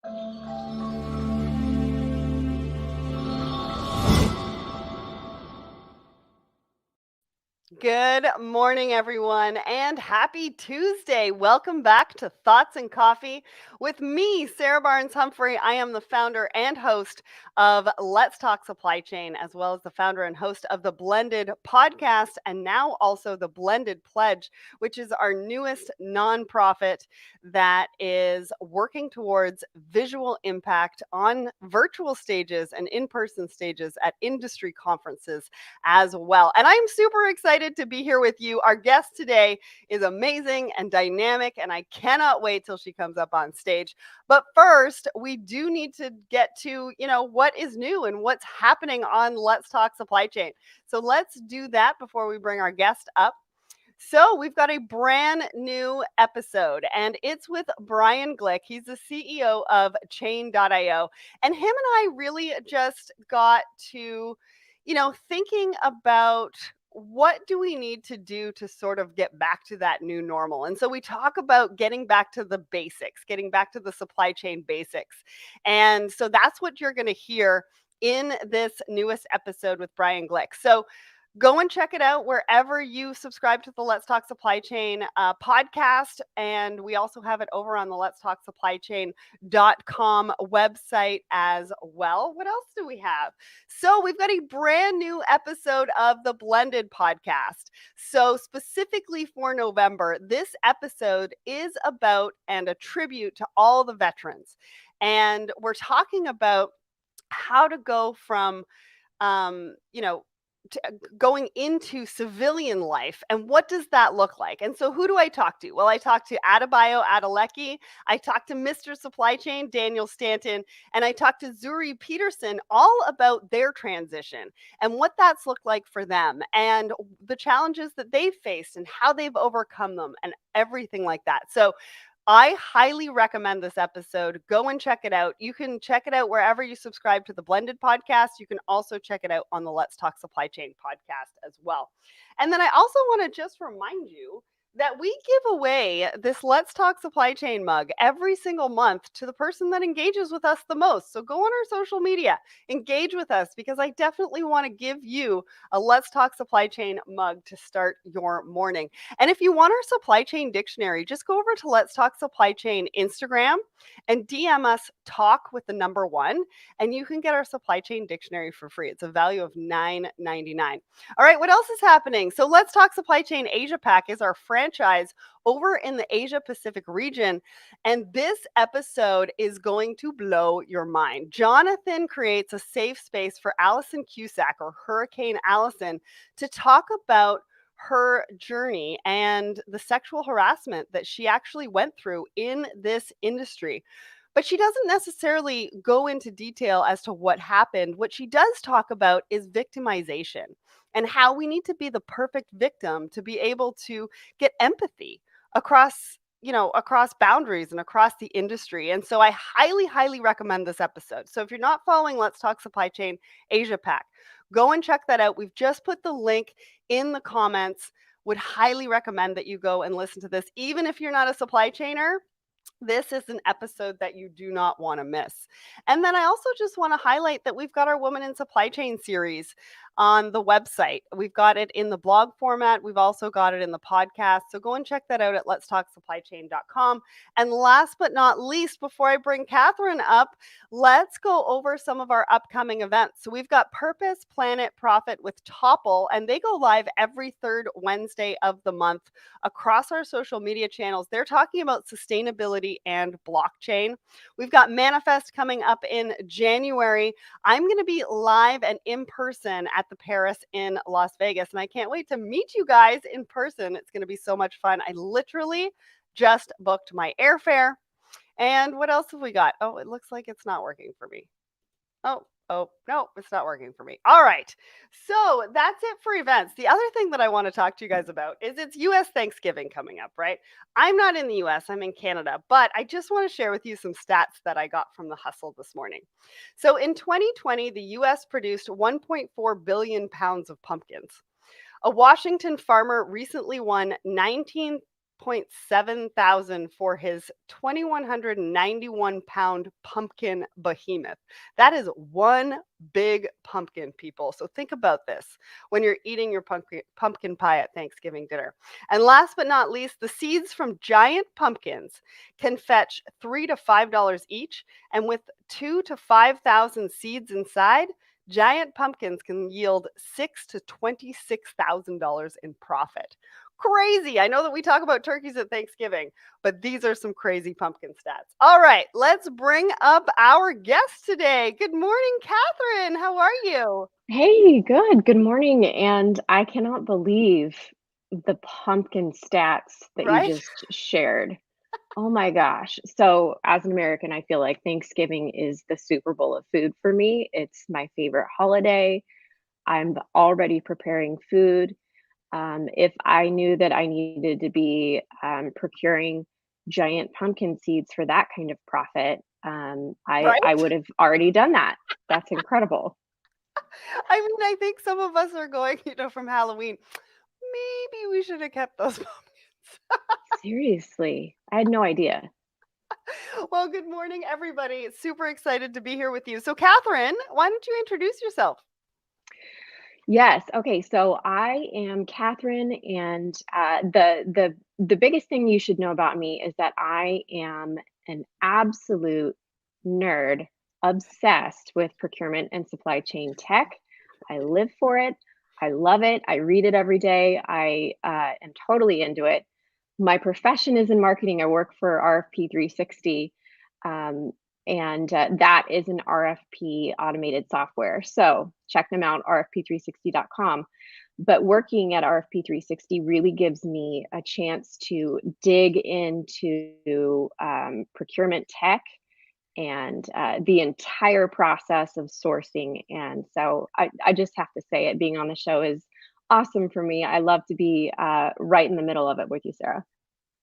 Good morning, everyone, and happy Tuesday. Welcome back to Thoughts and Coffee with me, Sarah Barnes-Humphrey. I am the founder and host of Let's Talk Supply Chain, as well as the founder and host of the Blended podcast, and now also the Blended Pledge, which is our newest nonprofit that is working towards visual impact on virtual stages and in-person stages at industry conferences as well. And I'm super excited to be here with you. Our guest today is amazing and dynamic, and I cannot wait till she comes up on stage. But first, we do need to get to, what is new and what's happening on Let's Talk Supply Chain. So let's do that before we bring our guest up. So we've got a brand new episode, and it's with Brian Glick. He's the CEO of Chain.io. And him and I really just got to, thinking about what do we need to do to sort of get back to that new normal. And so we talk about getting back to the basics, getting back to the supply chain basics. And so that's what you're going to hear in this newest episode with Brian Glick. So go and check it out wherever you subscribe to the Let's Talk Supply Chain podcast. And we also have it over on the Let's Talk Supply Chain.com website as well. What else do we have? So we've got a brand new episode of the Blended podcast. So specifically for November, this episode is about and a tribute to all the veterans. And we're talking about how to go from, going into civilian life, and what does that look like? And so who do I talk to? Well, I talk to Adebayo Adeleke, I talk to Mr. Supply Chain, Daniel Stanton, and I talk to Zuri Peterson all about their transition and what that's looked like for them and the challenges that they've faced and how they've overcome them and everything like that. So I highly recommend this episode. Go and check it out. You can check it out wherever you subscribe to the Blended podcast. You can also check it out on the Let's Talk Supply Chain podcast as well. And then I also want to just remind you that we give away this Let's Talk Supply Chain mug every single month to the person that engages with us the most. So go on our social media, engage with us, because I definitely want to give you a Let's Talk Supply Chain mug to start your morning. And if you want our supply chain dictionary, just go over to Let's Talk Supply Chain Instagram and DM us talk with the number 1, and you can get our supply chain dictionary for free. It's a value of $9.99. All right, what else is happening? So Let's Talk Supply Chain AsiaPac is our franchise over in the Asia Pacific region. And this episode is going to blow your mind. Jonathan creates a safe space for Allison Cusack, or Hurricane Allison, to talk about her journey and the sexual harassment that she actually went through in this industry. But she doesn't necessarily go into detail as to what happened. What she does talk about is victimization and how we need to be the perfect victim to be able to get empathy across across boundaries and across the industry. And so I highly recommend this episode. So if you're not following Let's Talk Supply Chain Asia Pac, go and check that out. We've just put the link in the comments. Would highly recommend that you go and listen to this. Even if you're not a supply chainer, this is an episode that you do not want to miss. And then I also just want to highlight that we've got our Woman in Supply Chain series on the website. We've got it in the blog format. We've also got it in the podcast. So go and check that out at letstalksupplychain.com. And last but not least, before I bring Katherine up, let's go over some of our upcoming events. So we've got Purpose, Planet, Profit with Topple, and they go live every third Wednesday of the month across our social media channels. They're talking about sustainability and blockchain. We've got Manifest coming up in January. I'm going to be live and in person at the Paris in Las Vegas, and I can't wait to meet you guys in person. It's going to be so much fun. I literally just booked my airfare. And what else have we got? Oh, it looks like it's not working for me. Oh, no, it's not working for me. All right. So that's it for events. The other thing that I want to talk to you guys about is it's US Thanksgiving coming up, right? I'm not in the US, I'm in Canada, but I just want to share with you some stats that I got from the Hustle this morning. So in 2020, the US produced 1.4 billion pounds of pumpkins. A Washington farmer recently won $8.7 thousand for his 2,191-pound pumpkin behemoth. That is one big pumpkin, people. So think about this when you're eating your pumpkin pie at Thanksgiving dinner. And last but not least, the seeds from giant pumpkins can fetch $3 to $5 each. And with 2 to 5,000 seeds inside, giant pumpkins can yield $6 to $26,000 in profit. Crazy. I know that we talk about turkeys at Thanksgiving, but these are some crazy pumpkin stats. All right, let's bring up our guest today. Good morning, Catherine. How are you? Hey, good. Good morning. And I cannot believe the pumpkin stats that you Right? just shared. Oh my gosh. So, as an American, I feel like Thanksgiving is the Super Bowl of food for me. It's my favorite holiday. I'm already preparing food. If I knew that I needed to be procuring giant pumpkin seeds for that kind of profit, I Right? would have already done that. That's incredible. I mean, I think some of us are going, from Halloween. Maybe we should have kept those pumpkins. Seriously, I had no idea. Well, good morning, everybody. Super excited to be here with you. So, Catherine, why don't you introduce yourself? Yes. Okay. So I am Catherine, and the biggest thing you should know about me is that I am an absolute nerd, obsessed with procurement and supply chain tech. I live for it. I love it. I read it every day. I am totally into it. My profession is in marketing. I work for RFP 360. Um, and that is an RFP automated software. So check them out, rfp360.com. But working at RFP 360 really gives me a chance to dig into procurement tech and the entire process of sourcing. And so I just have to say it, being on the show is awesome for me. I love to be right in the middle of it with you, Sarah.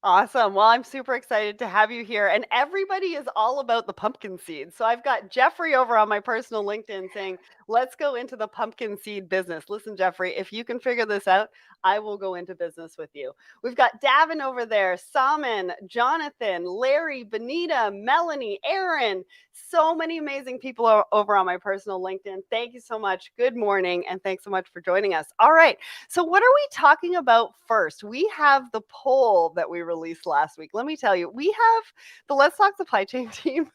Awesome. Well, I'm super excited to have you here. And everybody is all about the pumpkin seeds. So I've got Jeffrey over on my personal LinkedIn saying, let's go into the pumpkin seed business. Listen, Jeffrey, if you can figure this out, I will go into business with you. We've got Davin over there, Salman, Jonathan, Larry, Benita, Melanie, Aaron. So many amazing people are over on my personal LinkedIn. Thank you so much. Good morning. And thanks so much for joining us. All right. So, what are we talking about first? We have the poll that we released last week. Let me tell you, we have the Let's Talk Supply Chain team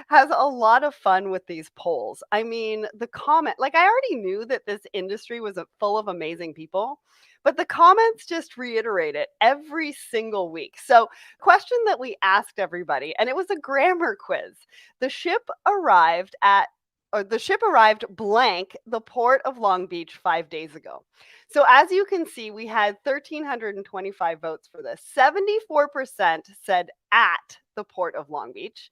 has a lot of fun with these polls. I mean, the comment, like I already knew that this industry was full of amazing people, but the comments just reiterate it every single week. So, question that we asked everybody, and it was a grammar quiz. The ship arrived at the ship arrived blank the port of Long Beach 5 days ago. So, as you can see, we had 1,325 votes for this. 74% said at the port of Long Beach.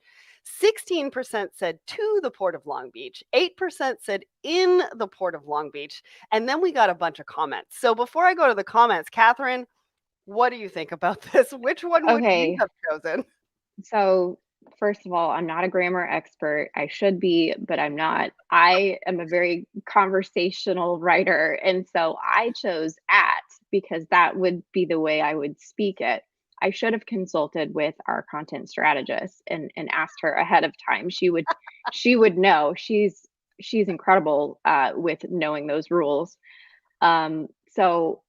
16% said to the Port of Long Beach, 8% said in the Port of Long Beach, and then we got a bunch of comments. So before I go to the comments, Catherine, what do you think about this? Which one would you Okay, have chosen? so first of all, I'm not a grammar expert. I should be, but I'm not. I am a very conversational writer, and so I chose at because that would be the way I would speak it. I should have consulted with our content strategist and asked her ahead of time. She would know. She's incredible with knowing those rules. So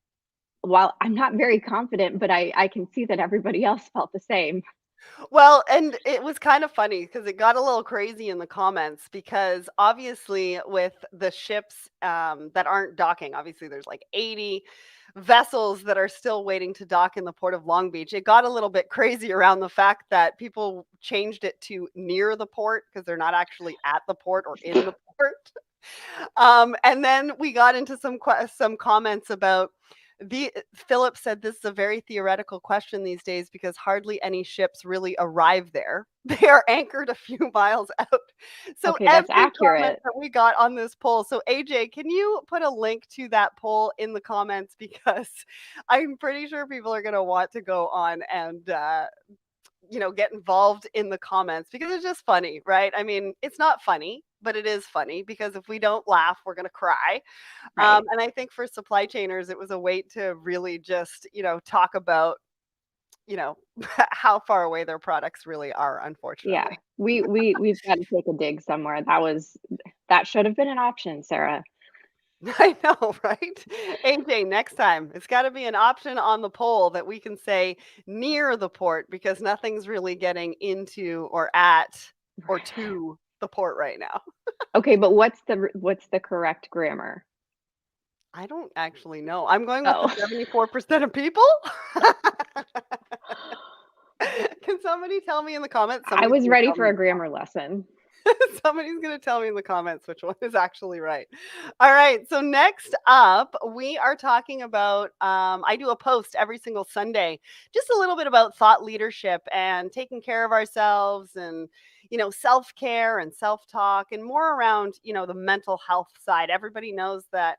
while I'm not very confident, but I can see that everybody else felt the same. Well, and it was kind of funny because it got a little crazy in the comments because obviously with the ships that aren't docking, obviously there's like 80 vessels that are still waiting to dock in the port of Long Beach. It got a little bit crazy around the fact that people changed it to near the port because they're not actually at the port or in the port. And then we got into some comments about the Philip said this is a very theoretical question these days because hardly any ships really arrive there. They are anchored a few miles out. So Okay, that's every comment accurate. that we got on this poll. So AJ, can you put a link to that poll in the comments because I'm pretty sure people are going to want to go on and get involved in the comments because it's just funny, right? I mean, it's not funny, but it is funny because if we don't laugh, we're going to cry. Right. And I think for supply chainers, it was a way to really just, talk about you know, how far away their products really are, Yeah. unfortunately. We've got to take a dig somewhere. That should have been an option, Sarah. I know, right? AJ, next time, it's got to be an option on the poll that we can say near the port because nothing's really getting into or at or to the port right now. Okay, but what's the correct grammar? I don't actually know. I'm going with the Oh. 74% of people. Can somebody tell me in the comments? I Somebody's was going to ready tell for me a in the grammar comments. lesson. Somebody's going to tell me in the comments which one is actually right. All right. So, next up, we are talking about I do a post every single Sunday, just a little bit about thought leadership and taking care of ourselves and, self care and self talk and more around, the mental health side. Everybody knows that.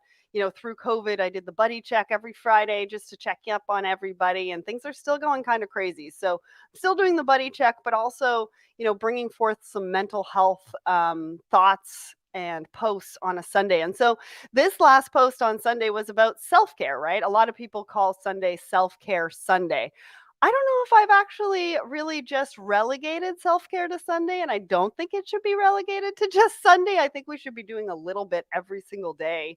Through COVID, I did the buddy check every Friday just to check up on everybody, and things are still going kind of crazy. So, I'm still doing the buddy check, but also bringing forth some mental health thoughts and posts on a Sunday. And so this last post on Sunday was about self care, right? A lot of people call Sunday Self Care Sunday. I don't know if I've actually really just relegated self care to Sunday, and I don't think it should be relegated to just Sunday. I think we should be doing a little bit every single day,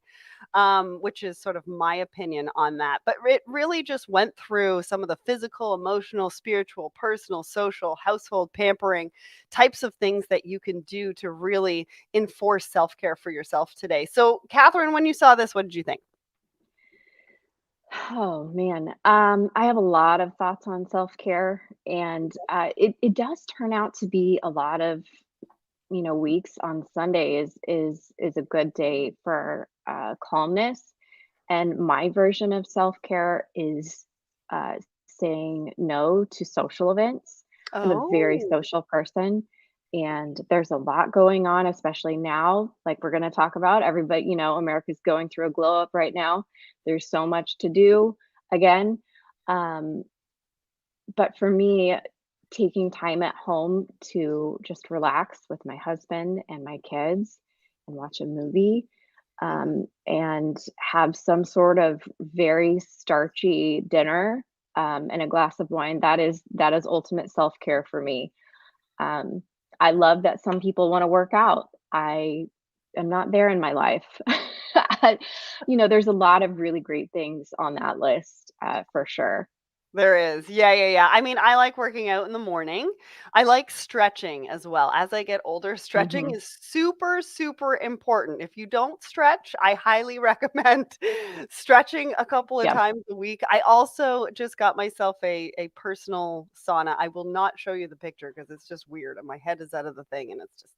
which is sort of my opinion on that. But it really just went through some of the physical, emotional, spiritual, personal, social, household pampering types of things that you can do to really enforce self care for yourself today. So, Catherine, when you saw this, what did you think? Oh man, I have a lot of thoughts on self-care, and it does turn out to be a lot of weeks on Sunday is a good day for calmness. And my version of self-care is uh, saying no to social events. I'm a very Oh, social person, and there's a lot going on, especially now. Like we're going to talk about, everybody, America's going through a glow up right now. There's so much to do again. Um, but for me, taking time at home to just relax with my husband and my kids and watch a movie, mhm. and have some sort of very starchy dinner, and a glass of wine, that is ultimate self-care for me. Um, I love that some people wanna work out. I am not there in my life. I there's a lot of really great things on that list, for sure. There is. Yeah, yeah, yeah. I mean, I like working out in the morning. I like stretching as well. As I get older, stretching Mhm. is super, super important. If you don't stretch, I highly recommend stretching a couple of Yep. times a week. I also just got myself a personal sauna. I will not show you the picture because it's just weird and my head is out of the thing and it's just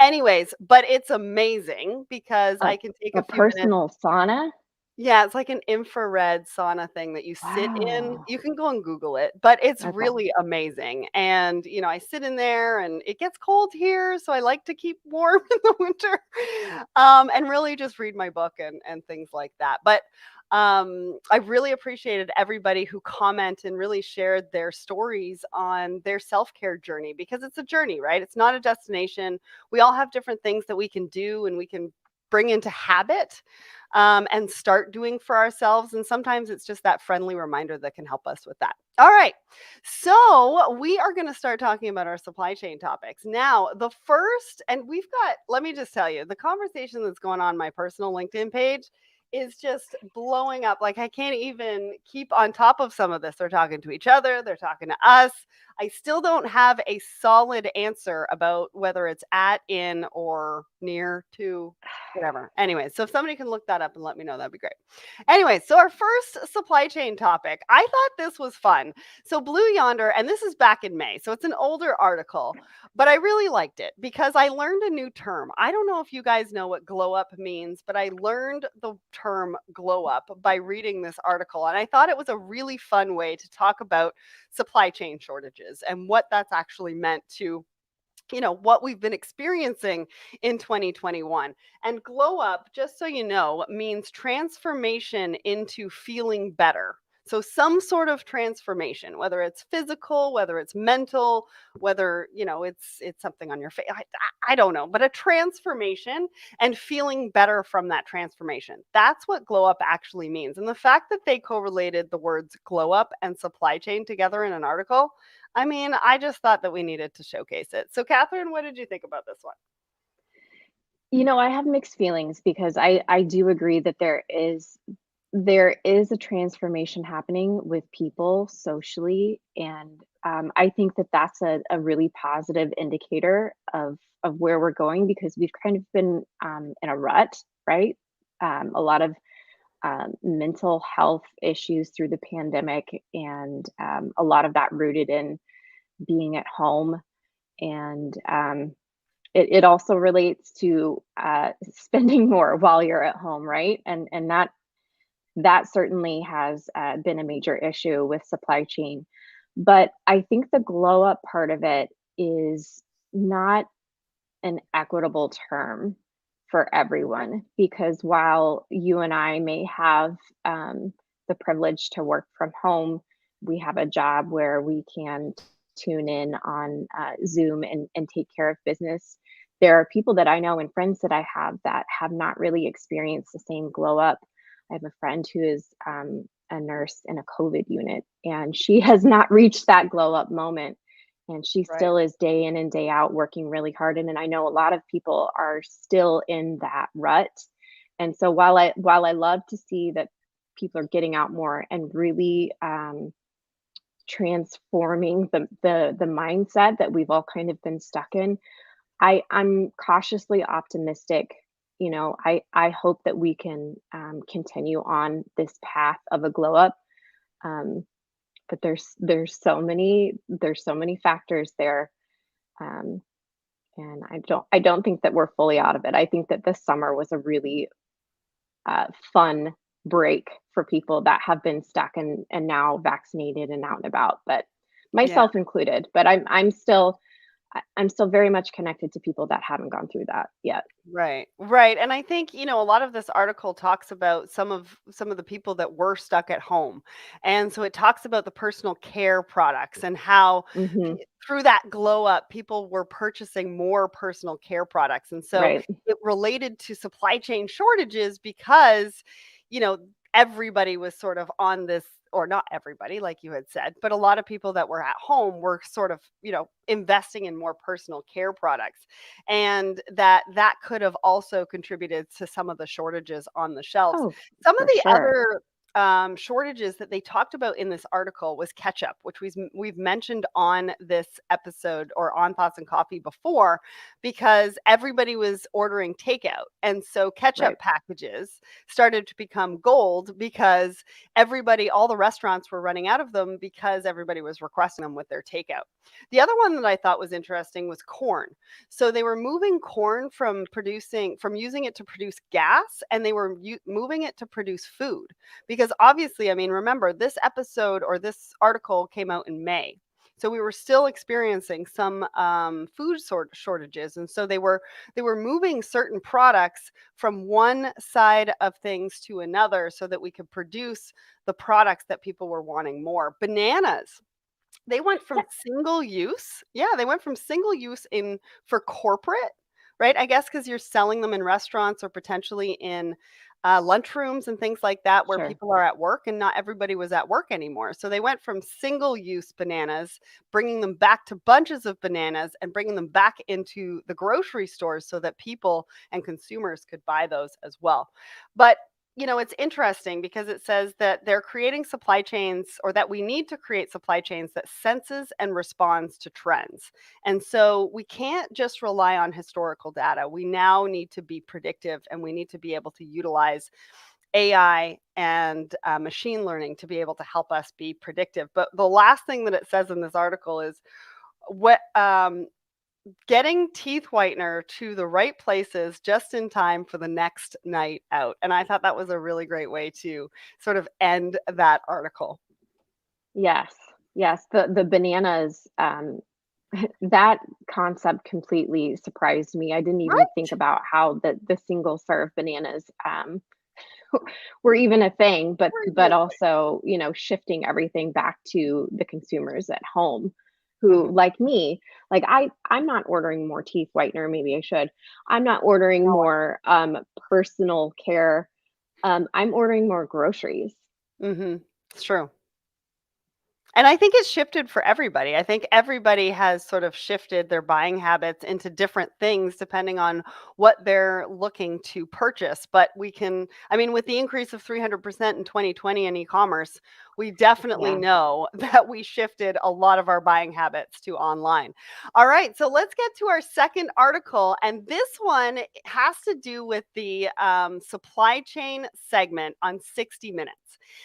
anyways, but it's amazing because A I can take a a few minutes. personal sauna? Yeah, it's like an infrared sauna thing that you sit in. Wow. You can go and Google it, but it's Okay. really amazing. And, I sit in there and it gets cold here, so I like to keep warm in the winter. And really just read my book and things like that. But I really appreciated everybody who commented and really shared their stories on their self-care journey because it's a journey, right? It's not a destination. We all have different things that we can do and we can bring into habit and start doing for ourselves. And sometimes it's just that friendly reminder that can help us with that. All right. So we are going to start talking about our supply chain topics. Now, the first, and we've got, let me just tell you, the conversation that's going on my personal LinkedIn page is just blowing up. Like I can't even keep on top of some of this. They're talking to each other, they're talking to us. I still don't have a solid answer about whether it's at, in, or near to whatever. Anyway, so if somebody can look that up and let me know, that'd be great. Anyway, so our first supply chain topic, I thought this was fun. So Blue Yonder, and this is back in May, so it's an older article, but I really liked it because I learned a new term. I don't know if you guys know what glow up means, but I learned the term glow up by reading this article. And I thought it was a really fun way to talk about supply chain shortages and what that's actually meant to what we've been experiencing in 2021. And glow up, just so you know, means transformation into feeling better. So some sort of transformation, whether it's physical, whether it's mental, whether, it's something on your face. I don't know, but a transformation and feeling better from that transformation. That's what glow up actually means. And the fact that they correlated the words glow up and supply chain together in an article, I mean, I just thought that we needed to showcase it. So, Catherine, what did you think about this one? I have mixed feelings because I do agree that there is a transformation happening with people socially, and I think that that's a really positive indicator of where we're going because we've kind of been in a rut, right? A lot of mental health issues through the pandemic, and a lot of that rooted in being at home, and it also relates to spending more while you're at home, right? And that certainly has been a major issue with supply chain. But I think the glow up part of it is not an equitable term for everyone because while you and I may have the privilege to work from home, we have a job where we can tune in on Zoom and take care of business. There are people that I know and friends that I have that have not really experienced the same glow up. I have a friend who is a nurse in a COVID unit, and she has not reached that glow up moment. And she Right. still is day in and day out working really hard. And I know a lot of people are still in that rut. And so while I love to see that people are getting out more and really transforming the mindset that we've all kind of been stuck in, I'm cautiously optimistic. I hope that we can continue on this path of a glow up. Um, but there's so many factors there, um, and I don't think that we're fully out of it. I think that this summer was a really fun break for people that have been stuck and now vaccinated and out and about, but Yeah. myself included. But I'm still very much connected to people that haven't gone through that yet. Right, right, and I think, a lot of this article talks about some of the people that were stuck at home, and so it talks about the personal care products and how Hmm. through that glow up, people were purchasing more personal care products, and so Right. it related to supply chain shortages because, you know, everybody was sort of on this, or not everybody, like you had said, but a lot of people that were at home were sort of, investing in more personal care products, and that could have also contributed to some of the shortages on the shelves. Oh, Some of for the sure. other shortages that they talked about in this article was ketchup, which we've mentioned on this episode or on Thoughts and Coffee before, because everybody was ordering takeout, and so ketchup Right. packages started to become gold because all the restaurants were running out of them because everybody was requesting them with their takeout. The other one that I thought was interesting was corn. So they were moving corn from using it to produce gas, and they were moving it to produce food. Because obviously, I mean, remember, this episode or this article came out in May. So we were still experiencing some food shortages, and so they were moving certain products from one side of things to another so that we could produce the products that people were wanting more. Bananas, they went from single use, yeah, they went from single use in for corporate, right? I guess because 'cause you're selling them in restaurants or potentially in, lunchrooms and things like that where Sure. people are at work and not everybody was at work anymore. So they went from single use bananas, bringing them back to bunches of bananas and bringing them back into the grocery stores so that people and consumers could buy those as well. But it's interesting because it says that they're creating supply chains, or that we need to create supply chains that senses and responds to trends. And so we can't just rely on historical data. We now need to be predictive, and we need to be able to utilize AI and machine learning to be able to help us be predictive. But the last thing that it says in this article is what getting teeth whitener to the right places just in time for the next night out. And I thought that was a really great way to sort of end that article. Yes. Yes. The bananas, that concept completely surprised me. I didn't even think Right. about how the single serve bananas were even a thing, We're even but a thing. also, shifting everything back to the consumers at home who, Mhm. like me, like I'm not ordering more teeth whitener, maybe I should. I'm not ordering more personal care. I'm ordering more groceries. Mhm. It's true. And I think it's shifted for everybody. I think everybody has sort of shifted their buying habits into different things depending on what they're looking to purchase. But I mean, with the increase of 300% in 2020 in e-commerce, we definitely Yeah. know that we shifted a lot of our buying habits to online. All right, so let's get to our second article. And this one has to do with the supply chain segment on 60 Minutes.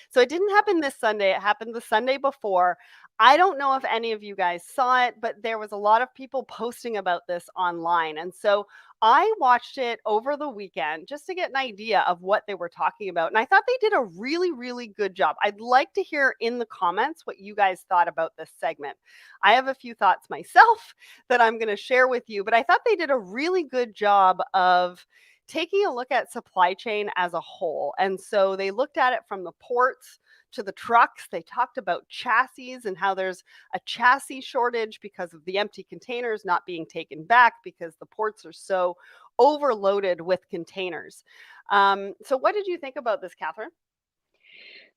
So it didn't happen this Sunday, it happened the Sunday before. I don't know if any of you guys saw it, but there was a lot of people posting about this online. And so I watched it over the weekend just to get an idea of what they were talking about. And I thought they did a really, really good job. I'd like to hear in the comments what you guys thought about this segment. I have a few thoughts myself that I'm going to share with you, but I thought they did a really good job of taking a look at supply chain as a whole. And so they looked at it from the ports to the trucks. They talked about chassis and how there's a chassis shortage because of the empty containers not being taken back because the ports are so overloaded with containers. So, what did you think about this, Catherine?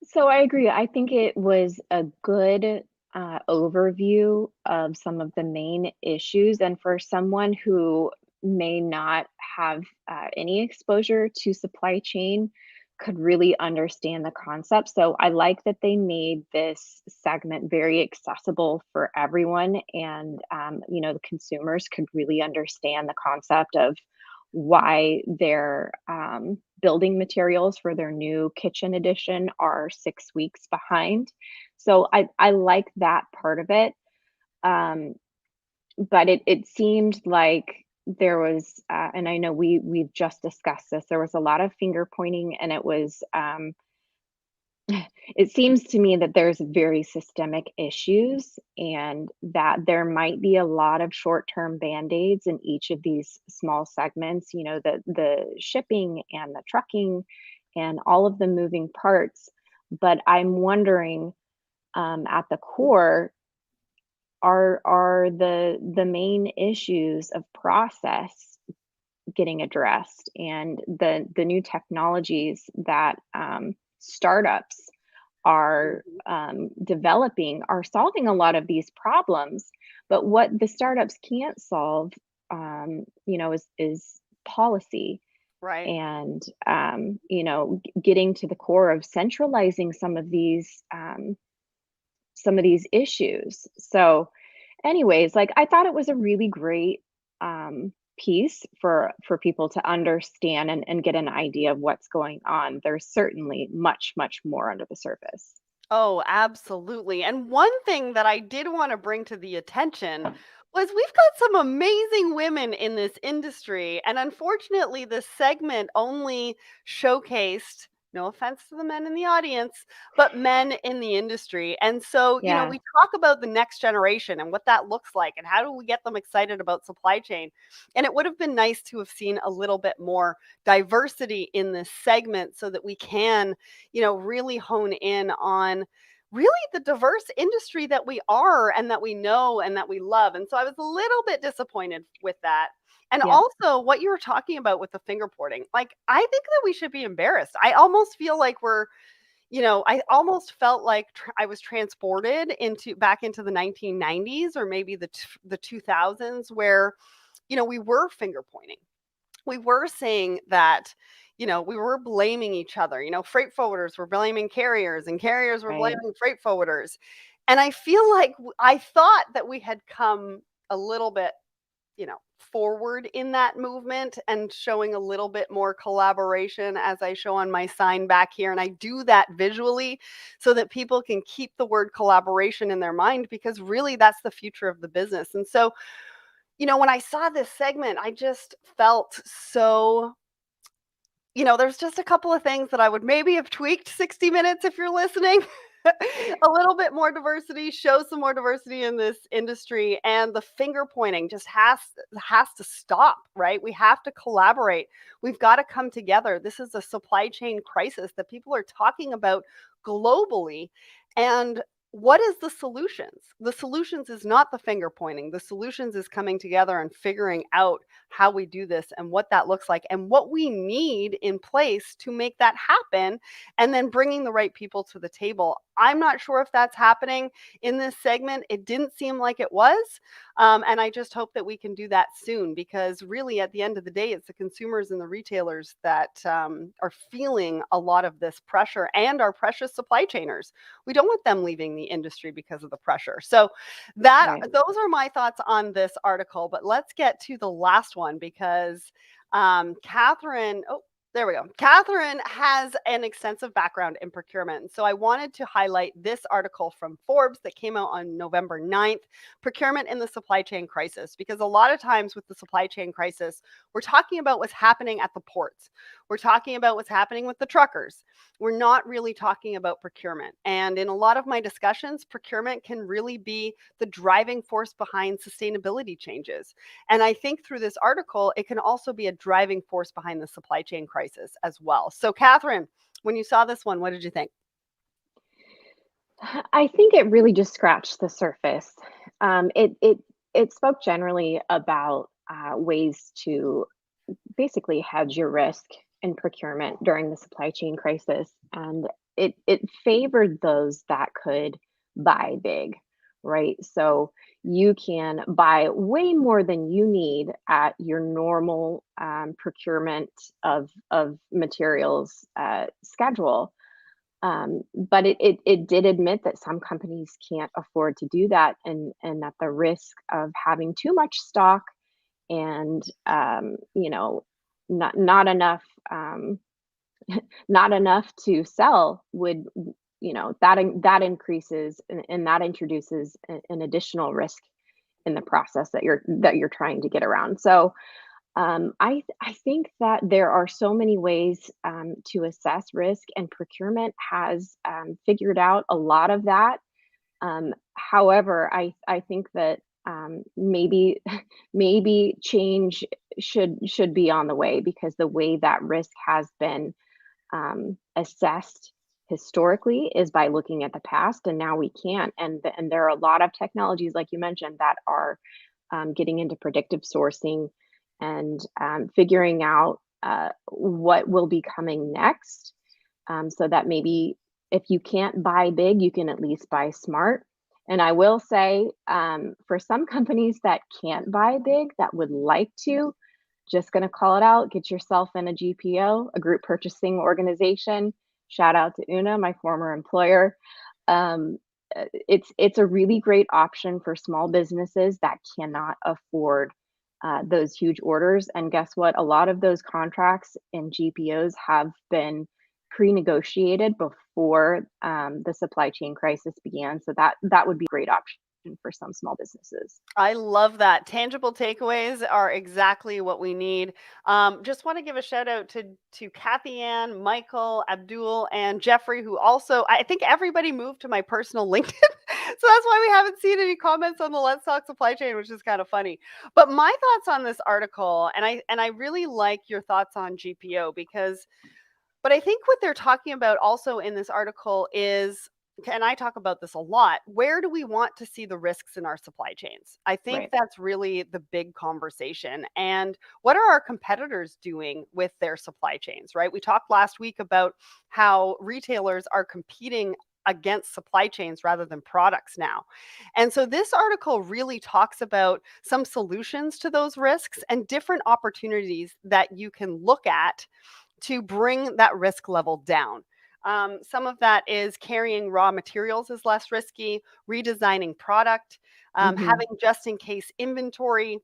So I agree. I think it was a good overview of some of the main issues. And for someone who may not have any exposure to supply chain, could really understand the concept. So I like that they made this segment very accessible for everyone. And, the consumers could really understand the concept of why their building materials for their new kitchen edition are 6 weeks behind. So I like that part of it. Um, but it seemed like there was, and I know we've just discussed this. There was a lot of finger pointing, and it seems to me that there's very systemic issues and that there might be a lot of short-term band-aids in each of these small segments, the shipping and the trucking and all of the moving parts. But I'm wondering, at the core, are the main issues of process getting addressed, and the new technologies that startups are Mhm. developing are solving a lot of these problems. But what the startups can't solve, is policy Right. and getting to the core of centralizing some of these issues. So, anyways, like I thought it was a really great piece for people to understand and get an idea of what's going on. There's certainly much, much more under the surface. Oh, absolutely. And one thing that I did want to bring to the attention was we've got some amazing women in this industry. And unfortunately, this segment only showcased, no offense to the men in the audience, but men in the industry. And so, Yeah, we talk about the next generation and what that looks like and how do we get them excited about supply chain. And it would have been nice to have seen a little bit more diversity in this segment so that we can really hone in on really the diverse industry that we are and that we know and that we love. And so I was a little bit disappointed with that. And yeah, also what you were talking about with the finger porting, like I think that we should be embarrassed. I almost feel like I almost felt like I was transported into back into the 1990s or maybe the 2000s where we were finger pointing, we were saying that, we were blaming each other. Freight forwarders were blaming carriers and carriers were right. blaming freight forwarders. And I feel like I thought that we had come a little bit, forward in that movement and showing a little bit more collaboration as I show on my sign back here. And I do that visually so that people can keep the word collaboration in their mind because really that's the future of the business. And so, when I saw this segment, I just felt so, there's just a couple of things that I would maybe have tweaked 60 Minutes if you're listening. A little bit more diversity, show some more diversity in this industry, and the finger pointing just has to stop, right? We have to collaborate. We've got to come together. This is a supply chain crisis that people are talking about globally. And what is the solutions? The solutions is not the finger pointing. The solutions is coming together and figuring out how we do this and what that looks like and what we need in place to make that happen, and then bringing the right people to the table. I'm not sure if that's happening in this segment. It didn't seem like it was. And I just hope that we can do that soon, because really, at the end of the day, it's the consumers and the retailers that are feeling a lot of this pressure, and our precious supply chainers. We don't want them leaving the industry because of the pressure. So Right. those are my thoughts on this article. But let's get to the last one, because Catherine, oh, there we go. Catherine has an extensive background in procurement. So I wanted to highlight this article from Forbes that came out on November 9th, Procurement in the Supply Chain Crisis, because a lot of times with the supply chain crisis, we're talking about what's happening at the ports. We're talking about what's happening with the truckers. We're not really talking about procurement. And in a lot of my discussions, procurement can really be the driving force behind sustainability changes. And I think through this article, it can also be a driving force behind the supply chain crisis as well. So, Catherine, when you saw this one, what did you think? I think it really just scratched the surface. It spoke generally about ways to basically hedge your risk in procurement during the supply chain crisis, and it favored those that could buy big, right? So you can buy way more than you need at your normal procurement of materials schedule, but it did admit that some companies can't afford to do that, and that the risk of having too much stock and not enough not enough to sell would that increases, and that introduces an additional risk in the process that you're trying to get around. So I think that there are so many ways to assess risk, and procurement has figured out a lot of that. However, I think that maybe maybe change should be on the way, because the way that risk has been assessed historically is by looking at the past, and now we can't. And there are a lot of technologies, like you mentioned, that are getting into predictive sourcing and figuring out what will be coming next, so that maybe if you can't buy big, you can at least buy smart. And I will say, for some companies that can't buy big, that would like to, just going to call it out, get yourself in a GPO, a group purchasing organization. Shout out to Una, my former employer. Um, it's a really great option for small businesses that cannot afford those huge orders. And guess what? A lot of those contracts in GPOs have been pre-negotiated before the supply chain crisis began. So that would be a great option for some small businesses. I love that. Tangible takeaways are exactly what we need. Just want to give a shout out to Kathy Ann, Michael, Abdul, and Jeffrey, who also, I think everybody moved to my personal LinkedIn. So that's why we haven't seen any comments on the Let's Talk Supply Chain, which is kind of funny. But my thoughts on this article, and I really like your thoughts on GPO, because but I think what they're talking about also in this article is, and I talk about this a lot, where do we want to see the risks in our supply chains? I think Right. that's really the big conversation. And what are our competitors doing with their supply chains, right? We talked last week about how retailers are competing against supply chains rather than products now. And so this article really talks about some solutions to those risks and different opportunities that you can look at to bring that risk level down. Some of that is carrying raw materials is less risky, redesigning product, Hmm. having just in case inventory,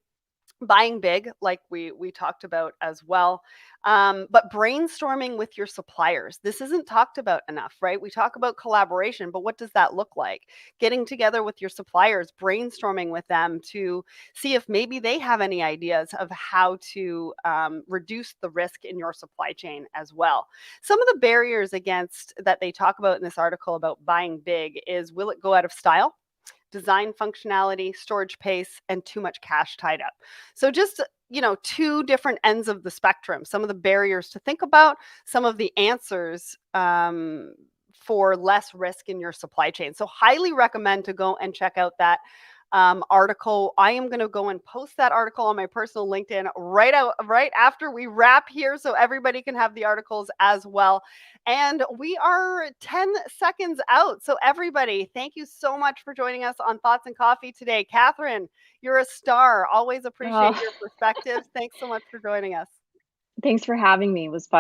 buying big, like we talked about as well, but brainstorming with your suppliers. This isn't talked about enough, right? We talk about collaboration, but what does that look like? Getting together with your suppliers, brainstorming with them to see if maybe they have any ideas of how to reduce the risk in your supply chain as well. Some of the barriers against that they talk about in this article about buying big is, will it go out of style? Design functionality, storage pace, and too much cash tied up. So just, two different ends of the spectrum. Some of the barriers to think about, some of the answers for less risk in your supply chain. So highly recommend to go and check out that article. I am going to go and post that article on my personal LinkedIn right after we wrap here, so everybody can have the articles as well. And we are 10 seconds out. So everybody, thank you so much for joining us on Thoughts and Coffee today. Katherine, you're a star. Always appreciate Oh, your perspectives. Thanks so much for joining us. thanks for having me. It was fun.